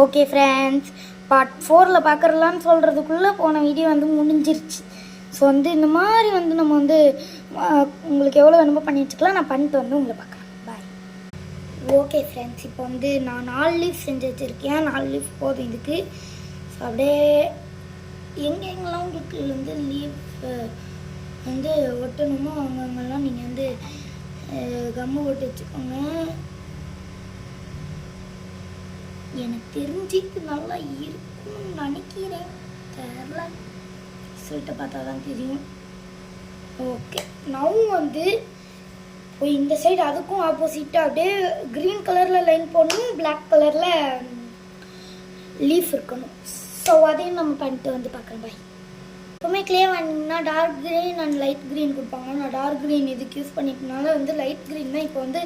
Okay friends, part 4ல் பார்க்குறலான்னு சொல்கிறதுக்குள்ளே போன video வந்து முடிஞ்சிருச்சு. ஸோ வந்து இந்த மாதிரி வந்து நம்ம வந்து உங்களுக்கு எவ்வளோ வேணுமோ பண்ணி வச்சுக்கலாம். நான் பண்ணிட்டு வந்து உங்களை பார்க்குறேன். பாய். ஓகே ஃப்ரெண்ட்ஸ், இப்போ வந்து நான் 4 லீஃப் செஞ்சு வச்சுருக்கேன். 4 லீஃப் போதும் இதுக்கு. ஸோ அப்படியே எங்கெங்கெல்லாம் உங்களுக்கு வந்து லீஃப் வந்து ஒட்டணுமோ அவங்கெல்லாம் நீங்கள் வந்து கம்மு போட்டு வச்சுக்கோங்க. எனக்கு தெரிஞ்சுக்கு நல்லா இருக்கும்னு நினைக்கிறேன். தெரியல, ரிசல்ட்டை பார்த்தா தான் தெரியும். ஓகே, நான் வந்து இப்போ இந்த சைடு அதுக்கும் ஆப்போசிட்டாக அப்படியே க்ரீன் கலரில் லைன் போடணும், பிளாக் கலரில் லீஃப் இருக்கணும். ஸோ அதையும் நம்ம பண்ணிட்டு வந்து பார்க்குறேன். பாய். எப்பவுமே க்ளே வாங்கினீங்கன்னா dark green and light green கொடுப்பாங்க. நான் டார்க் க்ரீன் இதுக்கு யூஸ் பண்ணிட்டனால வந்து லைட் க்ரீன் தான் இப்போ வந்து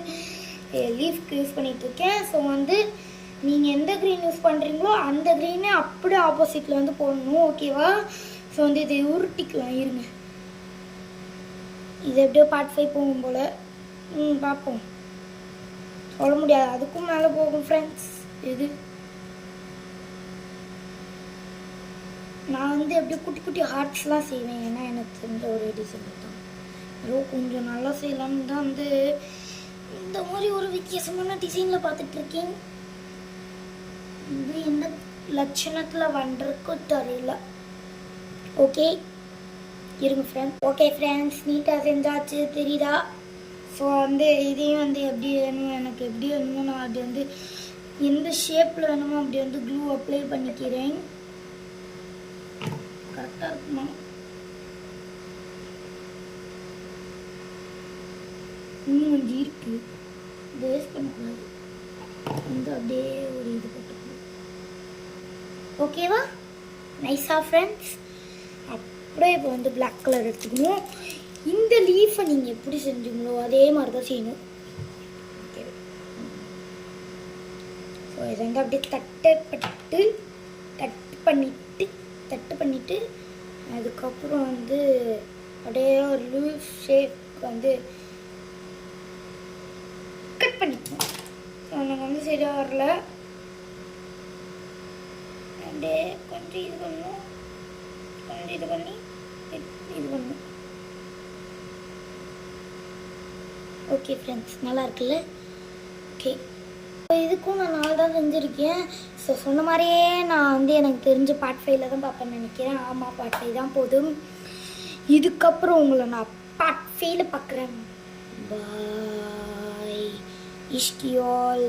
லீஃப்க்கு யூஸ் பண்ணிகிட்ருக்கேன். ஸோ வந்து நீங்கள் எந்த க்ரீன் யூஸ் பண்ணுறீங்களோ அந்த க்ரீனே அப்படியே ஆப்போசிட்டில் வந்து போடணும். ஓகேவா? ஸோ வந்து இதை உருட்டிக்கலாம். இருங்க, இது எப்படியோ பார்ட் 5 போகும் போல். பார்ப்போம், சொல்ல முடியாது, அதுக்கும் மேலே போகும் ஃப்ரெண்ட்ஸ். இது நான் வந்து எப்படியோ குட்டி குட்டி ஹார்ட்ஸ்லாம் செய்வேன். ஏன்னா எனக்கு தெரிஞ்ச ஒரு டிசைன் தான். ஏதோ கொஞ்சம் நல்லா செய்யலான்னு தான் வந்து இந்த மாதிரி ஒரு வித்தியாசமான டிசைனில் பார்த்துட்ருக்கேன். இது எந்த லட்சணத்தில் வந்துருக்கும் தெரியல. ஓகே இருங்க ஃப்ரெண்ட்ஸ். ஓகே ஃப்ரெண்ட்ஸ், நீட்டாக செஞ்சாச்சு, தெரியுதா? ஸோ வந்து இதையும் வந்து எப்படி வேணுமோ, எனக்கு எப்படி வேணுமோ நான் அப்படி வந்து எந்த ஷேப்பில் வேணுமோ அப்படி வந்து க்ளூ அப்ளை பண்ணிக்கிறேன். கரெக்டாக இருக்குமா? இன்னும் கொஞ்சம் இருக்குது, வேஸ்ட் பண்ணக்கூடாது. வந்து அப்படியே ஒரு இது போட்டுக்கணும். ஓகேவா? நைஸா ஃப்ரெண்ட்ஸ்? அப்படியே இப்போ வந்து பிளாக் கலர் எடுத்துக்கணும். இந்த லீஃபை நீங்கள் எப்படி செஞ்சீங்களோ அதே மாதிரி தான் செய்யணும். ஓகே, ஸோ இதை வந்து அப்படியே தட்டு பண்ணிவிட்டு அதுக்கப்புறம் வந்து அப்படியே ஒரு லூஸ் ஷேப் வந்து கட் பண்ணிக்கணும். ஸோ எனக்கு வந்து சரியாக வரல, அப்படியே கொஞ்சம் இது பண்ணணும், கொஞ்சம் இது பண்ணி இது பண்ணணும். ஓகே ஃப்ரெண்ட்ஸ், நல்லா இருக்குல்ல? ஓகே, இதுக்கும் நான் 4 தான் செஞ்சுருக்கேன். ஸோ சொன்ன மாதிரியே நான் வந்து எனக்கு தெரிஞ்ச பார்ட் 5ல் தான் பார்ப்பேன்னு நினைக்கிறேன். ஆமாம், பார்ட் 5 தான் போதும். இதுக்கப்புறம் உங்களை நான் பார்ட் 5ல் பார்க்குறேன். பாய். இஷ்கியால்.